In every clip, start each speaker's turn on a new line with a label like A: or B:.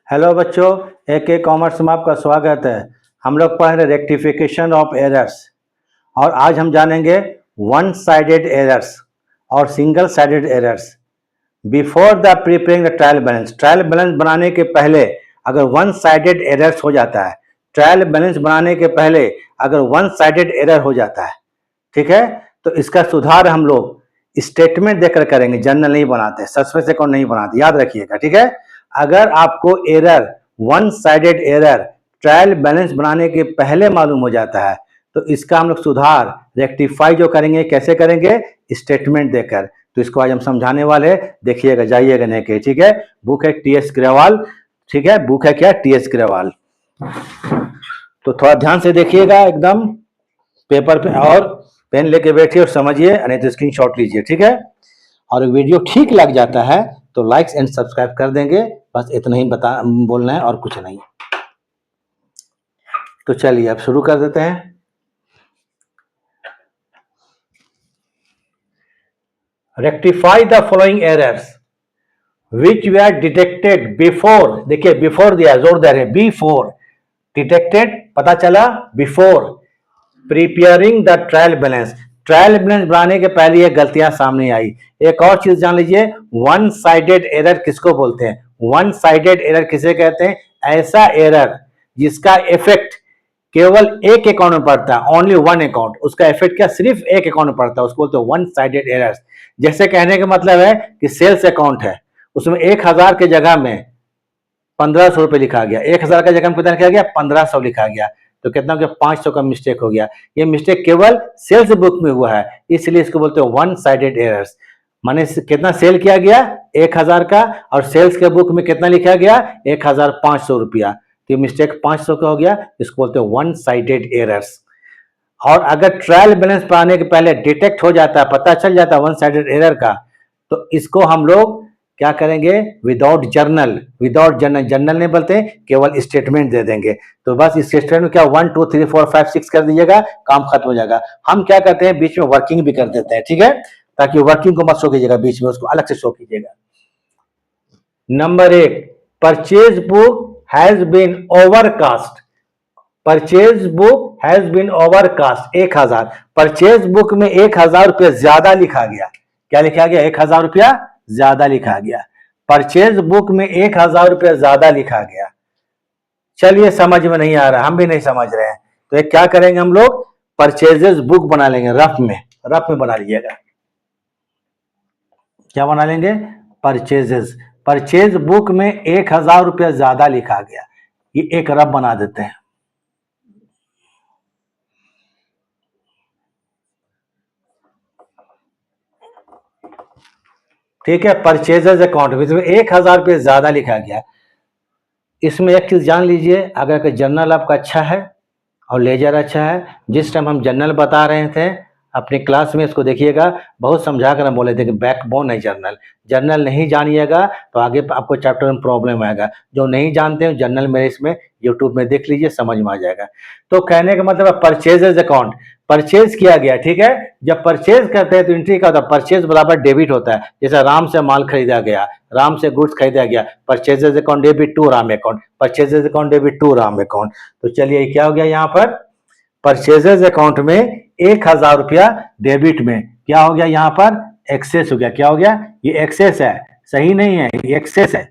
A: Hello बच्चों, AK commerce में आपका स्वागत है। हम लोग पढ़ रहे रेक्टिफिकेशन ऑफ एरर्स और आज हम जानेंगे वन साइडेड एरर्स और single sided errors. Before the preparing the trial balance बनाने के पहले अगर वन साइडेड एरर्स हो जाता है, ट्रायल बैलेंस बनाने के पहले अगर वन साइडेड एरर हो जाता है, ठीक है, तो इसका सुधार हम लोग स्टेटमेंट देकर करेंगे। जर्नल नहीं बनाते, सस्पेंस अकाउंट नहीं बनाते, याद रखिएगा, ठीक है। अगर आपको error, one sided error trial balance बनाने के पहले मालूम हो जाता है तो इसका हम लोग सुधार रेक्टिफाई जो करेंगे, कैसे करेंगे? स्टेटमेंट देकर। तो इसको आज हम समझाने वाले, देखिएगा, जाइएगा नहीं के, ठीक है। बुक है TS ग्रेवाल, ठीक है, बुक है क्या? TS ग्रेवाल। तो थोड़ा ध्यान से देखिएगा, एकदम पेपर पे और पेन लेके बैठिए और समझिए, नहीं तो स्क्रीनशॉट लीजिए, ठीक है। और वीडियो ठीक लग जाता है तो लाइक्स एंड सब्सक्राइब कर देंगे। बस इतना ही बोलना है और कुछ नहीं। तो चलिए अब शुरू कर देते हैं। Rectify the following errors which they are detected before, देखिए बिफोर दिया, जोर दे रहे, बिफोर डिटेक्टेड, पता चला, before preparing the trial balance, trial balance बनाने के पहले ये गलतियां सामने आई। एक और चीज जान लीजिए, वन साइडेड एरर किसको बोलते हैं? वन साइडेड एरर किसे कहते हैं? ऐसा एरर जिसका इफेक्ट केवल एक अकाउंट में पड़ता है, ओनली वन अकाउंट, उसका इफेक्ट क्या सिर्फ एक अकाउंट में पड़ता है, उसको बोलते हैं वन साइडेड एरर्स। जैसे कहने का मतलब है कि सेल्स अकाउंट है, उसमें 1000 के जगह में 1500 रुपए लिखा गया, 1000 का जगह में कितना लिखा गया? 1500 लिखा गया, तो कितना हो गया? 500 का मिस्टेक हो गया। ये मिस्टेक केवल सेल्स बुक में हुआ है, इसलिए इसको बोलते हैं वन साइडेड एरर्स। माने कितना सेल किया गया? 1000 का, और सेल्स के बुक में कितना लिखा गया? 1500 रुपया, तो मिस्टेक 500 का हो गया, इसको बोलते हैं वन साइडेड एरर्स। और अगर ट्रायल बैलेंस पाने के पहले डिटेक्ट हो जाता है, पता चल जाता है वन साइडेड एरर का, तो इसको हम लोग क्या करेंगे? विदाउट जर्नल, जर्नल नहीं बोलते, केवल स्टेटमेंट दे देंगे। तो बस इस स्टेटमेंट में क्या 1 2 3 4 5 6 कर दीजिएगा, काम खत्म हो जाएगा। हम क्या करते हैं, बीच में वर्किंग भी कर देते हैं, ठीक है, ताकि वर्किंग को मत शो कीजिएगा, बीच में उसको अलग से शो कीजिएगा। Number 1, purchase book has been overcast, purchase book has been overcast 1000, purchase book में 1000 रुपया ज्यादा लिखा गया। क्या लिखा गया? 1000 रुपया ज्यादा लिखा गया, परचेज बुक में 1000 रुपया ज्यादा लिखा गया। चलिए समझ में नहीं आ रहा, हम भी नहीं समझ रहे हैं, तो एक क्या करेंगे हम लोग? परचेजेस बुक बना लेंगे, रफ में बना लीजिएगा। क्या बना लेंगे? परचेजेस, परचेज बुक में 1000 रुपया ज्यादा लिखा गया, ये एक रफ बना देते हैं। ठीक है, परचेजेस अकाउंट में 1000 रुपये ज्यादा लिखा गया। इसमें एक चीज जान लीजिए, अगर जर्नल आपका अच्छा है और लेजर अच्छा है, जिस टाइम हम जर्नल बता रहे थे अपनी क्लास में, इसको देखिएगा, बहुत समझा कर हम बोले थे कि बैकबोन है जर्नल। जर्नल नहीं जानिएगा तो आगे आपको चैप्टर में प्रॉब्लम आएगा। जो नहीं जानते हैं जर्नल मेरे इसमें यूट्यूब में देख लीजिए, समझ में आ जाएगा। तो कहने का मतलब है परचेजेज अकाउंट, परचेज किया गया, ठीक है। जब परचेज करते हैं तो एंट्री का होता है, परचेज बराबर डेबिट होता है। जैसे राम से माल खरीदा गया, राम से गुड्स खरीदा गया, purchases account debit to Ram account, purchases account debit to Ram account. तो चलिए क्या हो गया यहाँ पर? परचेजेज अकाउंट में 1000 रुपया डेबिट में क्या हो गया? यहाँ पर एक्सेस हो गया। क्या हो गया? ये एक्सेस है, सही नहीं है, ये एक्सेस है,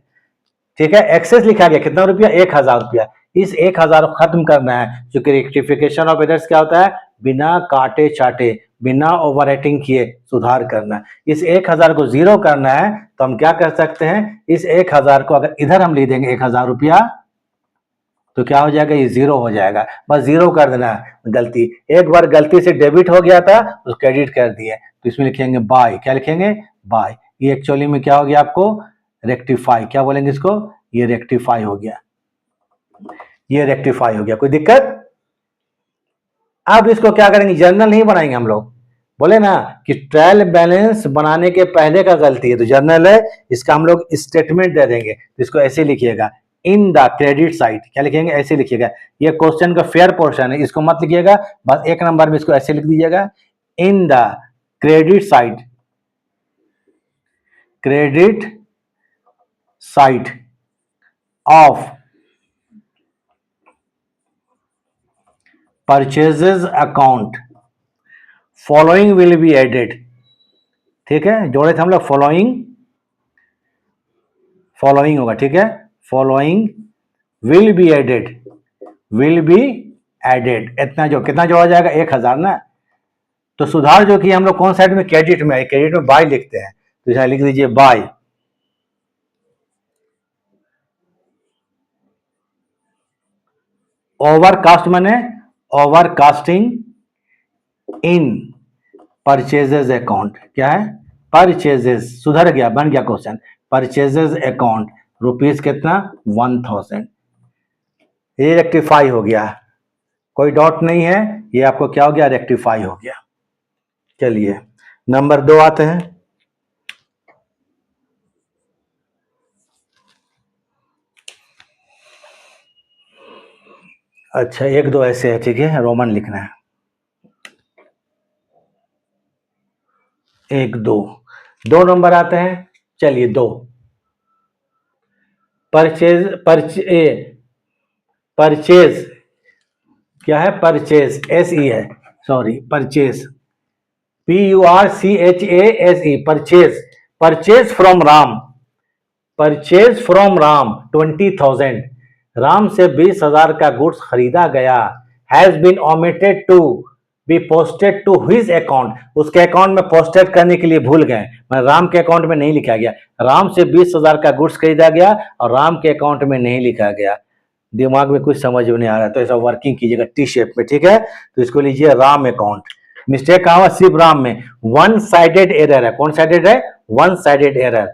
A: ठीक है। एक्सेस लिखा गया, कितना रुपया? 1000 रुपया। इस 1000 को खत्म करना है, क्योंकि रेक्टिफिकेशन ऑफ एरर्स क्या होता है? बिना काटे चाटे, बिना ओवर राइटिंग किए सुधार करना। इस 1000 को जीरो करना है, तो हम क्या कर सकते हैं? इस 1000 को अगर इधर हम लिख देंगे 1000 रुपया, तो क्या हो जाएगा? ये जीरो हो जाएगा। बस जीरो कर देना है। गलती, एक बार गलती से डेबिट हो गया था, उसको क्रेडिट कर दिए, तो इसमें लिखेंगे बाय। क्या लिखेंगे? बाय। ये एक्चुअली में क्या हो गया आपको? रेक्टिफाई। क्या बोलेंगे इसको? ये रेक्टिफाई हो गया, ये रेक्टिफाई हो गया। कोई दिक्कत? अब इसको क्या करेंगे? जर्नल नहीं बनाएंगे हम लोग, बोले ना कि ट्रायल बैलेंस बनाने के पहले का गलती है, तो जर्नल है, इसका हम लोग स्टेटमेंट दे देंगे। तो इसको ऐसे लिखिएगा, इन द क्रेडिट साइड। क्या लिखेंगे? ऐसे लिखिएगा। ये क्वेश्चन का फेयर पोर्शन है, इसको मत लिखिएगा, बस एक नंबर में इसको ऐसे लिख दीजिएगा, in the credit side, credit side of purchases account following will be added. ठीक है, जोड़े थे हम लोग फॉलोइंग, फॉलोइंग होगा, ठीक है, following will be added, will be added, इतना जो कितना जोड़ा जाएगा 1000 ना। तो सुधार जो कि हम लोग कौन साइड में, क्रेडिट में है, क्रेडिट में बाय लिखते हैं, तो यहाँ लिख दीजिए बाय। ओवरकास्ट माने ओवरकास्टिंग इन परचेजेज अकाउंट, क्या है, परचेजेज, सुधर गया, बन गया क्वेश्चन, परचेजेज अकाउंट रुपीज कितना 1000, ये रेक्टिफाई हो गया, कोई डाउट नहीं है, ये आपको क्या हो गया, रेक्टिफाई हो गया। चलिए नंबर 2 आते हैं। अच्छा, 1-2 ऐसे है, ठीक है, रोमन लिखना है, 1-2, 2 नंबर आते हैं। चलिए 2, परचेज, परचेज क्या है, परचेज एस ई है, sorry purchase PURCHASE, purchase, purchase from Ram, purchase from Ram 20,000, Ram से 20,000 का गुड्स खरीदा गया, has been omitted to be posted to his account, उसके अकाउंट में पोस्टेड करने के लिए भूल गए, मतलब राम के अकाउंट में नहीं लिखा गया, राम से 20,000 का गुड्स खरीदा गया और राम के अकाउंट में नहीं लिखा गया। दिमाग में कुछ समझ में नहीं आ रहा तो ऐसा वर्किंग कीजिएगा टी शेप में, ठीक है, तो इसको लीजिए राम अकाउंट, मिस्टेक कहाँ हुआ, सिर्फ राम में, वन साइडेड एरर है, कौन साइडेड है, वन साइडेड एरर,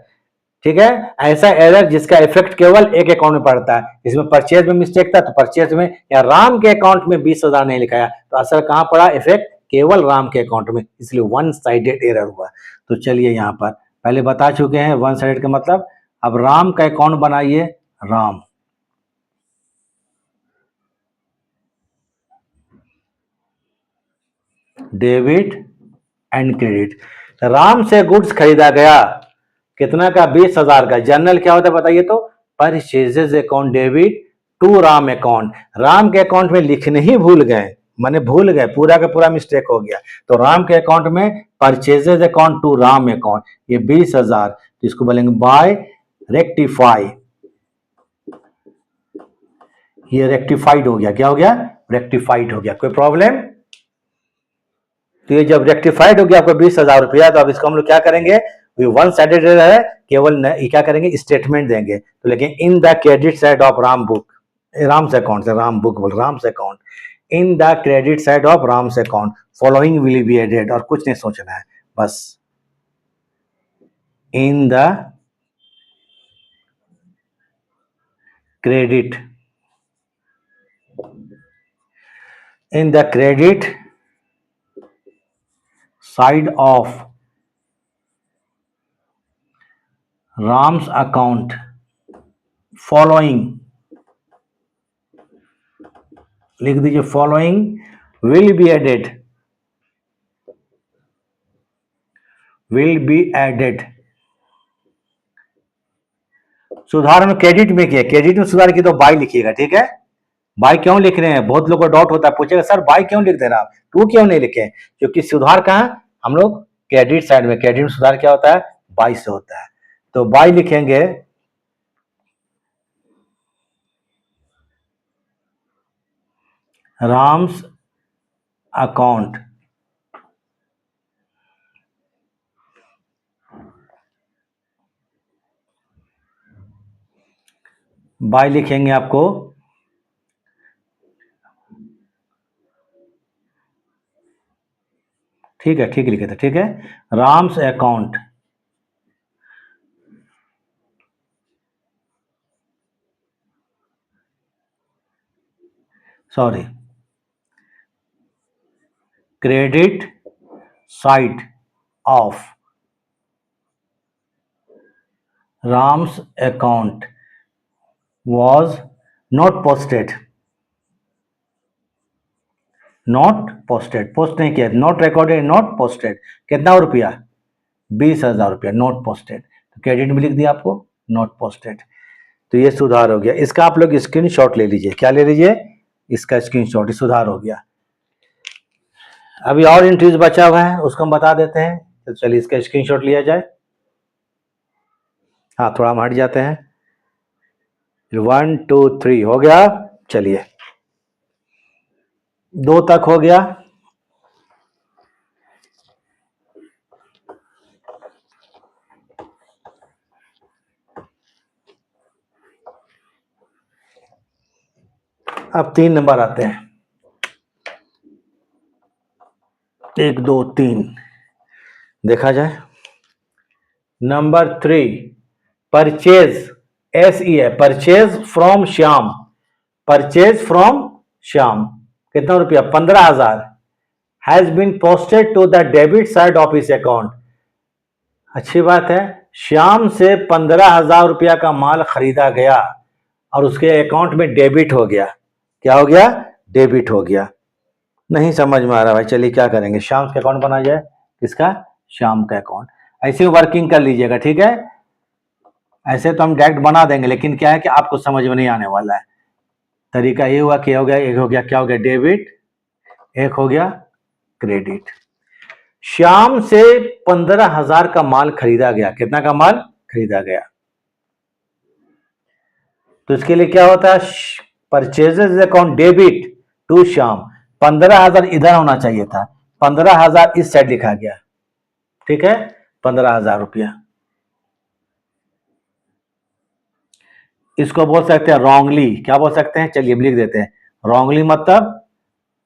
A: ठीक है, ऐसा एरर जिसका इफेक्ट केवल एक अकाउंट में पड़ता है, इसमें परचेज में मिस्टेक था तो परचेज में या राम के अकाउंट में 20,000 नहीं लिखाया, तो असर कहां पड़ा, इफेक्ट केवल राम के अकाउंट में, इसलिए वन साइडेड एरर हुआ। तो चलिए यहां पर पहले बता चुके हैं वन साइडेड का मतलब, अब राम का अकाउंट बनाइए, Ram, debit and credit, Ram से गुड्स खरीदा गया, कितना का, 20,000 का, जनरल क्या होता है बताइए तो, purchases account debit to Ram account, Ram के अकाउंट में लिखने ही भूल गए, माने भूल गए, पूरा का पूरा मिस्टेक हो गया, तो राम के अकाउंट में purchases account to Ram account, ये 20,000, तो इसको बोलेंगे बाय रेक्टिफाई, ये रेक्टिफाइड हो गया, क्या हो गया, रेक्टिफाइड हो गया, कोई प्रॉब्लम। तो ये जब रेक्टिफाइड हो गया आपको 20,000 रुपया, तो अब इसको हम लोग क्या करेंगे, वन साइडेड है, केवल क्या करेंगे, स्टेटमेंट देंगे, तो लेकिन in the credit side of Ram book, Ram से अकाउंट से, राम बुक बोल, राम से account, in the credit side of Ram से account following will be added, और कुछ नहीं सोचना है, बस in the credit, in the credit side of Ram's account following, लिख दीजिए following will be added, will be added, सुधार में क्रेडिट में किया, क्रेडिट में सुधार की तो बाय लिखिएगा, ठीक है, बाय क्यों लिख रहे हैं, बहुत लोगों को डाउट होता है, पूछेगा सर बाय क्यों लिख दे रहा आप, टू क्यों नहीं लिखे, क्योंकि सुधार कहाँ, हम लोग क्रेडिट साइड में, क्रेडिट में सुधार क्या होता है, बाय से होता है, तो बाय लिखेंगे, राम्स अकाउंट बाय लिखेंगे आपको, ठीक है, ठीक लिखे थे, ठीक है, Ram's account sorry credit side of Ram's account was not posted, not posted, post नहीं किया, नॉट रिकॉर्डेड, नॉट पोस्टेड, कितना रुपया, 20,000 रुपया, नॉट पोस्टेड, तो क्रेडिट में लिख दिया आपको नॉट पोस्टेड। तो ये सुधार हो गया। इसका आप लोग स्क्रीनशॉट ले लीजिए। क्या ले लीजिए? इसका स्क्रीनशॉट, सुधार हो गया। अभी और एंट्रीज बचा हुआ है, उसको हम बता देते हैं। तो चलिए इसका स्क्रीनशॉट लिया जाए। हाँ, थोड़ा हम हट जाते हैं। 1 2 3 हो गया। चलिए 2 तक हो गया। अब 3 नंबर आते हैं। 1 2 3 देखा जाए। नंबर 3 परचेज, SE है, purchase from Shyam. Purchase from Shyam कितना रुपया? 15,000 has been posted to the debit side of his account. अच्छी बात है, श्याम से 15,000 रुपया का माल खरीदा गया और उसके अकाउंट में डेबिट हो गया। क्या हो गया? डेबिट हो गया। नहीं समझ में आ रहा भाई, चलिए क्या करेंगे, श्याम का अकाउंट बना जाए। किसका? श्याम का अकाउंट। ऐसे वर्किंग कर लीजिएगा, ठीक है। ऐसे तो हम डायरेक्ट बना देंगे, लेकिन क्या है कि आपको समझ में नहीं आने वाला है। तरीका ये हुआ, क्या हो गया? एक हो गया, क्या हो गया? डेबिट, एक हो गया क्रेडिट। श्याम से 15,000 का माल खरीदा गया। कितना का माल खरीदा गया? तो इसके लिए क्या होता है? Purchases account debit to Shyam. 15,000 इधर होना चाहिए था, 15,000 इस साइड लिखा गया, ठीक है। 15,000 रुपया। इसको बोल सकते हैं रॉन्गली। क्या बोल सकते हैं? चलिए लिख देते हैं। रॉन्गली मतलब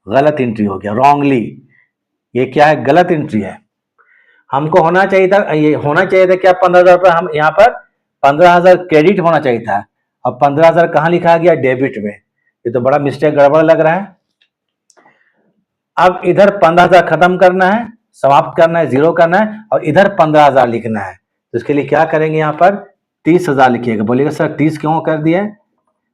A: गलत एंट्री हो गया। रॉन्गली ये क्या है? गलत एंट्री है। हमको होना चाहिए था, ये होना चाहिए था क्या? 15,000 रुपये। हम यहाँ पर 15,000 क्रेडिट होना चाहिए था, अब 15,000 कहाँ लिखा गया? डेबिट में। ये तो बड़ा मिस्टेक, गड़बड़ लग रहा है। अब इधर 15,000 खत्म करना है, समाप्त करना है, जीरो करना है, और इधर 15,000 लिखना है। तो इसके लिए क्या करेंगे? यहाँ पर 30,000 लिखिएगा। बोलिएगा सर 30 क्यों कर दिए?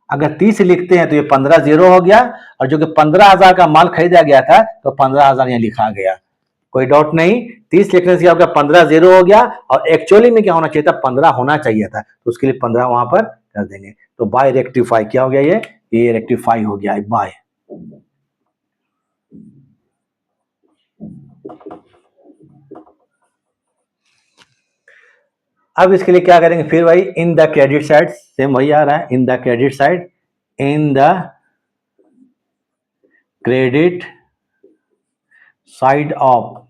A: अगर 30 लिखते हैं तो ये 15 जीरो हो गया, और जो कि 15,000 का माल खरीदा गया था तो 15,000 यहाँ लिखा गया। कोई डाउट नहीं। 30 लिखने से क्या हो गया? 15 जीरो हो गया, और एक्चुअली में क्या होना चाहिए था? 15 होना चाहिए था, तो उसके लिए 15 वहां पर कर देंगे। तो बाय रेक्टिफाई क्या हो गया? ये रेक्टिफाई हो गया बाय। अब इसके लिए क्या करेंगे फिर भाई? In the credit side, same वही आ रहा है। In the credit side, in the credit side of,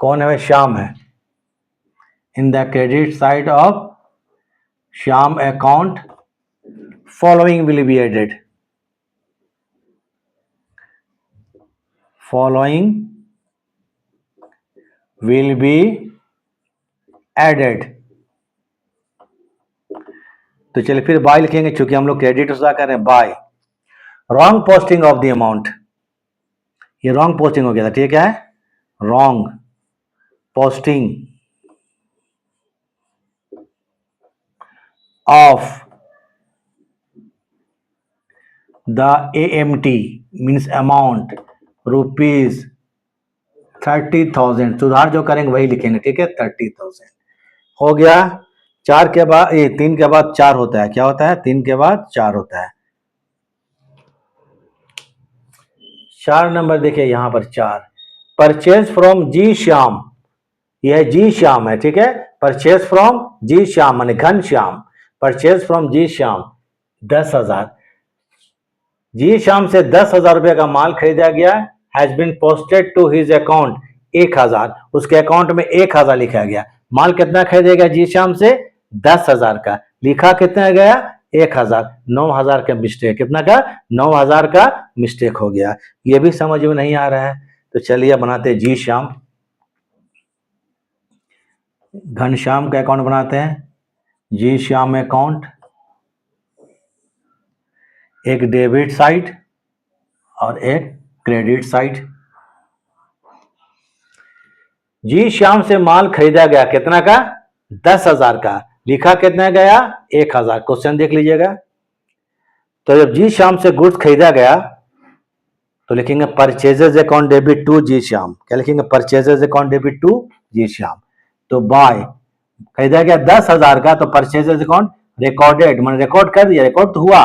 A: कौन है? श्याम है। In the credit side of Shyam account following will be added. Following will be added. तो चलिए फिर बाय लिखेंगे, क्योंकि हम लोग क्रेडिट उसका कर रहे हैं। By wrong posting of the amount, ये रॉन्ग पोस्टिंग हो गया था, ठीक है। Wrong posting of the AMT means amount rupees 30,000। सुधार जो करेंगे वही लिखेंगे, ठीक है। 30,000 हो गया। 4 के बाद, ये 3 के बाद 4 होता है। क्या होता है? 3 के बाद 4 होता है। 4 नंबर देखिए यहां पर 4, परचेज फ्रॉम जी श्याम। यह जी श्याम है, ठीक है। परचेज फ्रॉम जी श्याम माने Ghan Shyam. Purchase from G Shyam 10,000। G Shyam से 10,000 रुपए का माल खरीदा गया। Has been posted to his account 1,000। उसके अकाउंट में 1,000 लिखा गया। माल कितना खरीदेगा जी श्याम से? 10,000 का। लिखा कितना गया? 1,000। 9,000 का मिस्टेक। कितना का? 9,000 का मिस्टेक हो गया। ये भी समझ में नहीं आ रहा है, तो चलिए बनाते जी श्याम। घनश्याम का अकाउंट बनाते हैं। जी श्याम अकाउंट, एक डेबिट साइड और एक क्रेडिट साइड। जी श्याम से माल खरीदा गया कितना का? 10,000 का। लिखा कितना गया? 1,000। क्वेश्चन देख लीजिएगा। तो जब जी श्याम से गुड्स खरीदा गया तो लिखेंगे परचेजेज अकाउंट डेबिट टू जी श्याम। क्या लिखेंगे? परचेजेज अकाउंट डेबिट टू जी श्याम। तो बाय खरीदा गया 10,000 का, तो परचेजेज अकाउंट रिकॉर्डेड मैंने रिकॉर्ड कर दिया, रिकॉर्ड तो हुआ,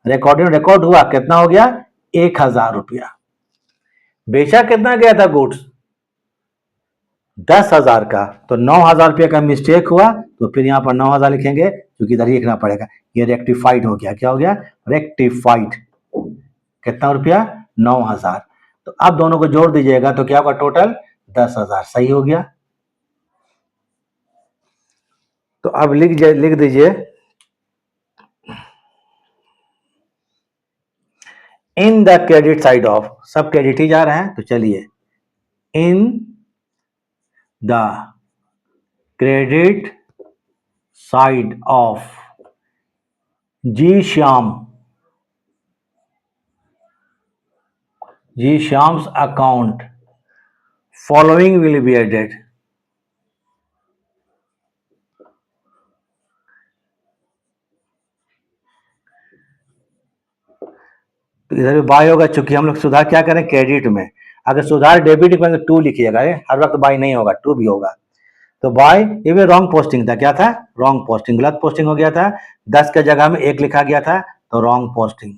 A: रिकॉर्ड हुआ, कितना हो गया 1000 रुपया। बेचा कितना गया था गुड्स 10,000 का, तो 9,000 रुपये का मिस्टेक हुआ, तो फिर यहाँ पर 9,000 लिखेंगे क्योंकि इधर ही लिखना पड़ेगा। ये रेक्टिफाइड हो गया, क्या हो गया रेक्टिफाइड। कितना रुपया 9,000। तो अब दोनों को जोड़ दीजिएगा तो क्या होगा टोटल 10,000, सही हो गया। तो अब लिख दीजिए in the credit side of, सब क्रेडिट ही जा रहे हैं, तो चलिए in the credit side of ji Shyam's account following will be added. तो इधर भी बाय होगा, चूंकि हम लोग सुधार क्या करें क्रेडिट में, अगर सुधार डेबिट में तो 2 लिखिएगा, हर वक्त बाय नहीं होगा 2 भी होगा। तो बाय ये भी रॉन्ग पोस्टिंग था, क्या था रॉन्ग पोस्टिंग, गलत पोस्टिंग हो गया था, 10 के जगह में 1 लिखा गया था, तो wrong posting,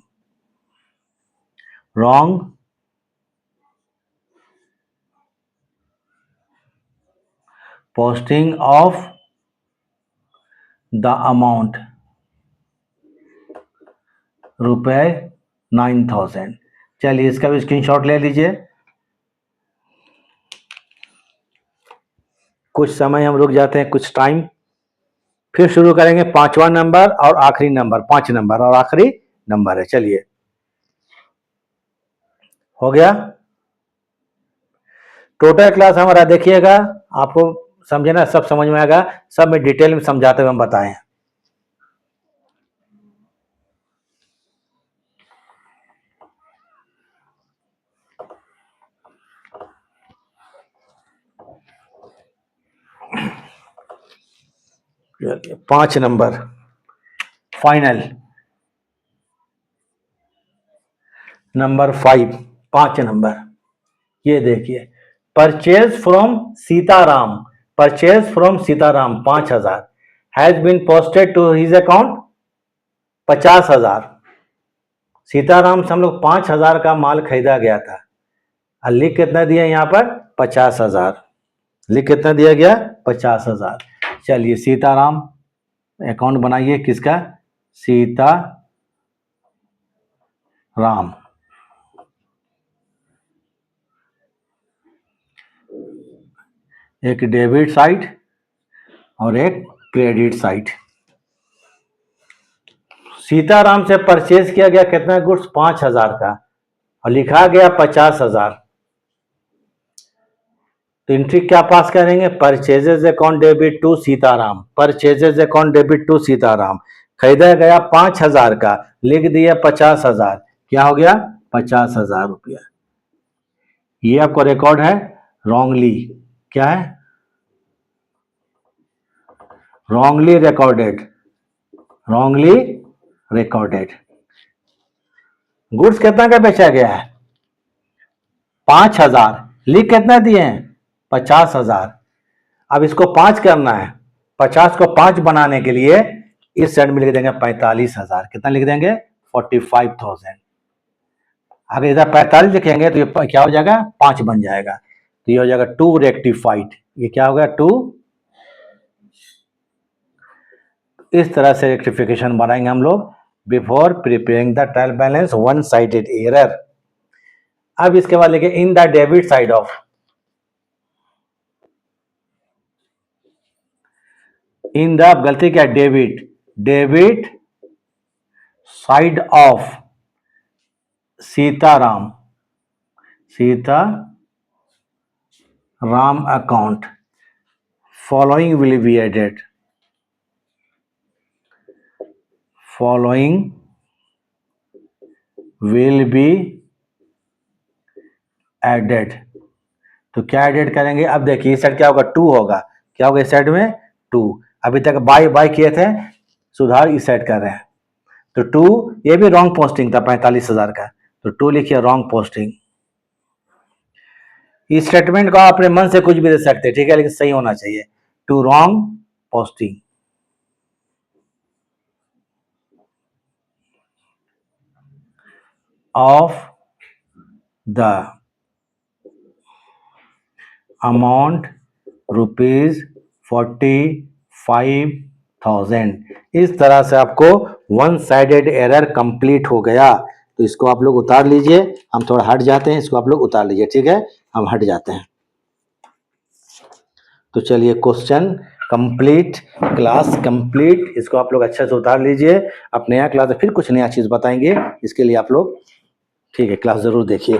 A: wrong posting of the amount रुपए 9,000। चलिए इसका भी स्क्रीनशॉट ले लीजिए। कुछ समय हम रुक जाते हैं, कुछ टाइम, फिर शुरू करेंगे 5वां नंबर और आखिरी नंबर, 5 नंबर और आखिरी नंबर है। चलिए हो गया टोटल क्लास हमारा, देखिएगा आपको समझे ना, सब समझ में आएगा, सब में डिटेल में समझाते हुए हम बताएं। पांच नंबर फाइनल, नंबर 5, 5 नंबर, ये देखिए purchase from Sitaram, purchase from Sitaram 5,000 has been posted to his account 50,000। Sitaram से हम लोग 5,000 का माल खरीदा गया था, और लिख कितना दिया यहाँ पर 50,000, लिख कितना दिया गया 50,000। चलिए सीताराम अकाउंट बनाइए, किसका सीता राम, एक डेबिट साइड और एक क्रेडिट साइड। सीताराम से परचेज किया गया कितना गुड्स 5,000 का, और लिखा गया 50,000, तो एंट्री क्या पास करेंगे purchases account debit to Sitaram, purchases account debit to Sitaram, खरीदा गया 5,000 का, लिख दिया 50,000, क्या हो गया 50,000 रुपया। ये आपको रिकॉर्ड है रॉन्गली, क्या है wrongly recorded, wrongly recorded. Goods कितना का बेचा गया है 5,000, लिख कितना दिए हैं 50,000। अब इसको 5 करना है, 50 को 5 बनाने के लिए इस साइड में लिख देंगे 45,000, कितना लिख देंगे 45,000। अगर इधर 45 लिखेंगे तो ये क्या हो जाएगा 5 बन जाएगा, तो ये हो जाएगा 2 रेक्टिफाइड, ये क्या हो गया 2। इस तरह से रेक्टिफिकेशन बनाएंगे हम लोग before preparing the trial balance one sided error. अब इसके बाद लिखे in the debit side of, in the गलती क्या debit, debit side of Sitaram, Sita Ram account following will be added, following will be added. तो क्या एडेड करेंगे, अब देखिए इस साइड क्या होगा 2 होगा, क्या होगा इस साइड में 2, अभी तक बाय बाय किए थे, सुधार इस साइड कर रहे हैं, तो 2, ये भी रॉन्ग पोस्टिंग था 45,000 का, तो 2 लिखिए रॉन्ग पोस्टिंग। इस स्टेटमेंट को आप अपने मन से कुछ भी दे सकते हैं, ठीक है, लेकिन सही होना चाहिए, to wrong posting. of the amount rupees 45,000। इस तरह से आपको वन साइडेड एरर कंप्लीट हो गया। तो इसको आप लोग उतार लीजिए, हम थोड़ा हट जाते हैं, इसको आप लोग उतार लीजिए, ठीक है, हम हट जाते हैं। तो चलिए क्वेश्चन कंप्लीट, क्लास कंप्लीट, इसको आप लोग अच्छे से उतार लीजिए। अब नया क्लास फिर कुछ नया चीज बताएंगे, इसके लिए आप लोग ठीक है क्लास जरूर देखिए।